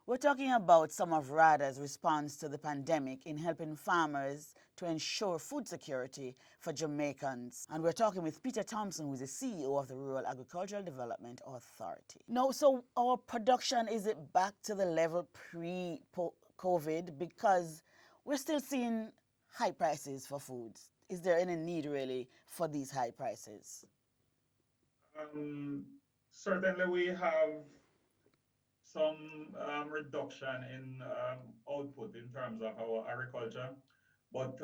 We're talking about some of RADA's response to the pandemic in helping farmers to ensure food security for Jamaicans. And we're talking with Peter Thompson, who is the CEO of the Rural Agricultural Development Authority. Now, so our production, is it back to the level pre-COVID? Because we're still seeing high prices for foods. Is there any need really for these high prices? Um, Certainly, we have some reduction in output in terms of our agriculture, but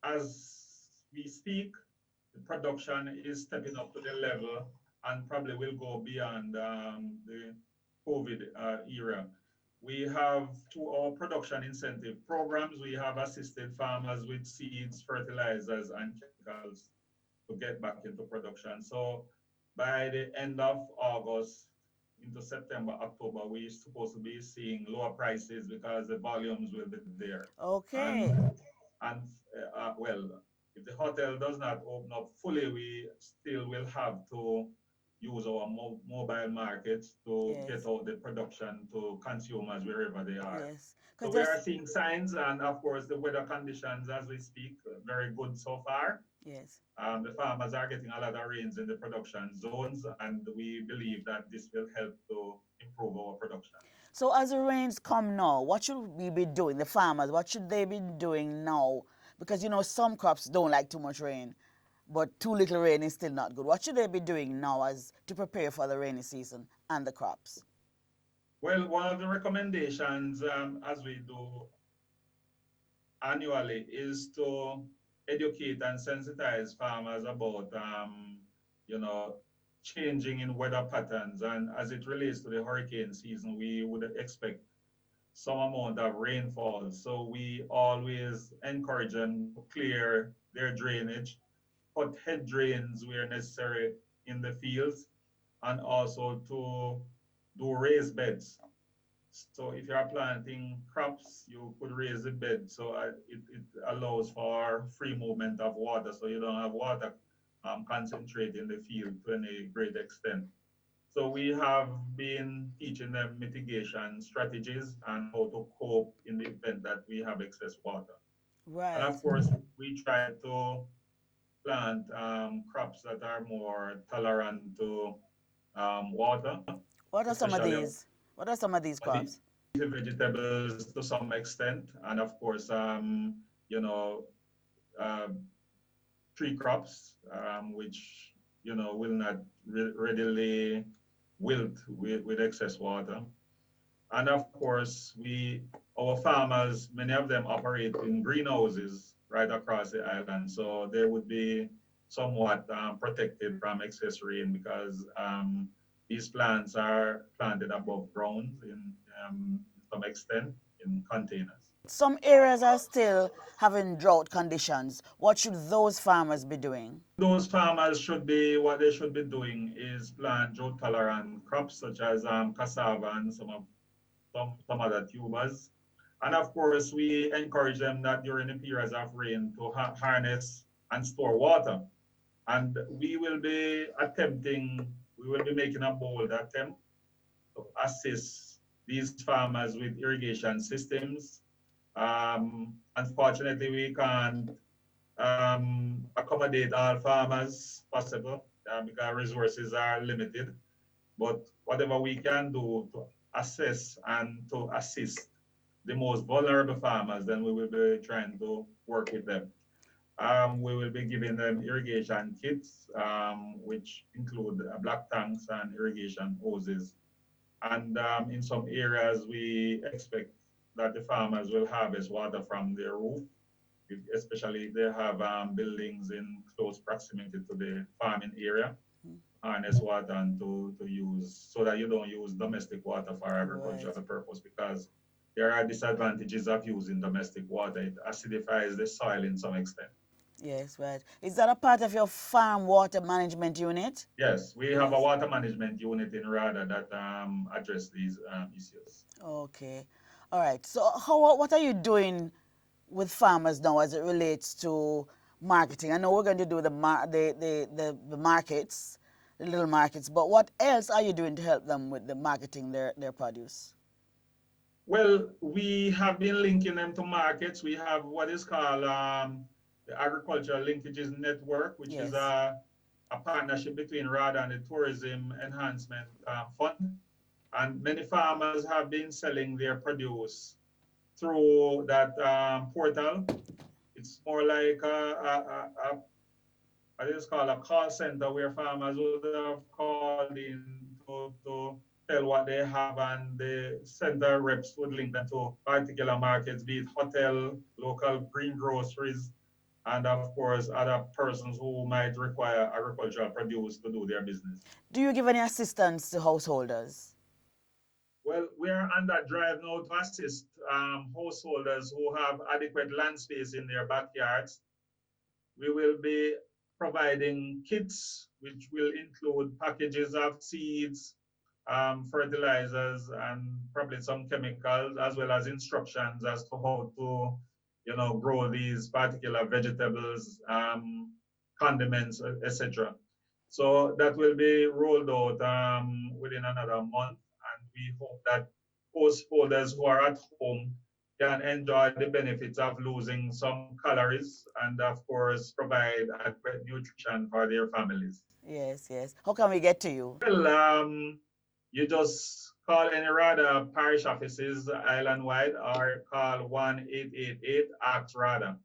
as we speak, the production is stepping up to the level and probably will go beyond the COVID era. We have, through our production incentive programs, we have assisted farmers with seeds, fertilizers, and chemicals to get back into production. So by the end of August into September, October, we're supposed to be seeing lower prices because the volumes will be there. And Okay. and well, if the hotel does not open up fully, we still will have to use our mobile markets to get Yes. out the production to consumers wherever they are. Yes. So Because we there's are seeing signs, and of course, the weather conditions as we speak, very good so far. yes. The farmers are getting a lot of rains in the production zones, and we believe that this will help to improve our production. So as the rains come now, what should we be doing? The farmers, what should they be doing now? Because some crops don't like too much rain, but too little rain is still not good. What should they be doing now as to prepare for the rainy season and the crops? Well, one of the recommendations, as we do annually, is to educate and sensitize farmers about, you know, changing in weather patterns. And as it relates to the hurricane season, we would expect some amount of rainfall. So we always encourage them to clear their drainage, put head drains where necessary in the fields, and also to do raised beds. So if you are planting crops, you could raise the bed so it allows for free movement of water, so you don't have water concentrate in the field to any great extent. So we have been teaching them mitigation strategies and how to cope in the event that we have excess water. And Right. of course, we try to plant crops that are more tolerant to water, What are some of especially these? What are some of these crops? leafy vegetables to some extent, and of course, you know, uh, tree crops, which will not readily wilt with excess water. And of course, our farmers, many of them operate in greenhouses right across the island, so they would be somewhat protected from excess rain because these plants are planted above ground in some extent in containers. Some areas are still having drought conditions. What should those farmers be doing? Those farmers what they should be doing is plant drought tolerant crops such as cassava and some other tubers. And of course, we encourage them that during the periods of rain to harness and store water. And we will be making a bold attempt to assist these farmers with irrigation systems. Unfortunately, we can't accommodate all farmers possible because resources are limited. But whatever we can do to assess and to assist the most vulnerable farmers, then we will be trying to work with them. We will be giving them irrigation kits, which include black tanks and irrigation hoses. And in some areas, we expect that the farmers will harvest water from their roof, especially if they have buildings in close proximity to the farming area, harness water and to use so that you don't use domestic water for Right. agricultural purpose because there are disadvantages of using domestic water. It acidifies the soil in some extent. Yes, right. Is that a part of your farm water management unit? Yes, we have a Yes. water management unit in RADA that address these issues. Okay. All right. So what are you doing with farmers now as it relates to marketing? I know we're going to do the markets, the little markets, but what else are you doing to help them with the marketing their produce? Well, we have been linking them to markets. We have what is called the Agricultural Linkages Network, which is Yes. a partnership between RADA and the Tourism Enhancement Fund. And many farmers have been selling their produce through that portal. It's more like what is called a call center where farmers would have called in to tell what they have, and the center reps would link them to particular markets, be it hotel, local greengroceries, and of course other persons who might require agricultural produce to do their business. Do you give any assistance to householders? Well, we're on that drive now to assist householders who have adequate land space in their backyards. We will be providing kits, which will include packages of seeds, fertilizers, and probably some chemicals, as well as instructions as to how to, grow these particular vegetables, condiments, etc. So that will be rolled out within another month, and we hope that householders who are at home can enjoy the benefits of losing some calories and, of course, provide adequate nutrition for their families. Yes, yes. How can we get to you? Well, you just call any RADA parish offices island-wide or call 1-888 act RADA,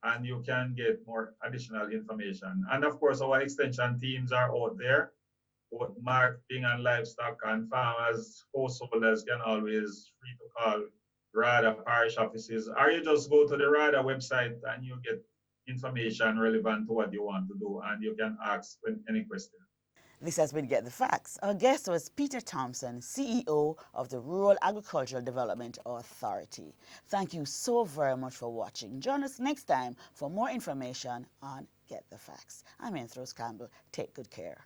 and you can get more additional information. And of course, our extension teams are out there, both marketing and livestock, and farmers, householders can always free to call RADA parish offices, or you just go to the RADA website and you get information relevant to what you want to do, and you can ask any question. This has been Get the Facts. Our guest was Peter Thompson, CEO of the Rural Agricultural Development Authority. Thank you so very much for watching. Join us next time for more information on Get the Facts. I'm Anthros Campbell. Take good care.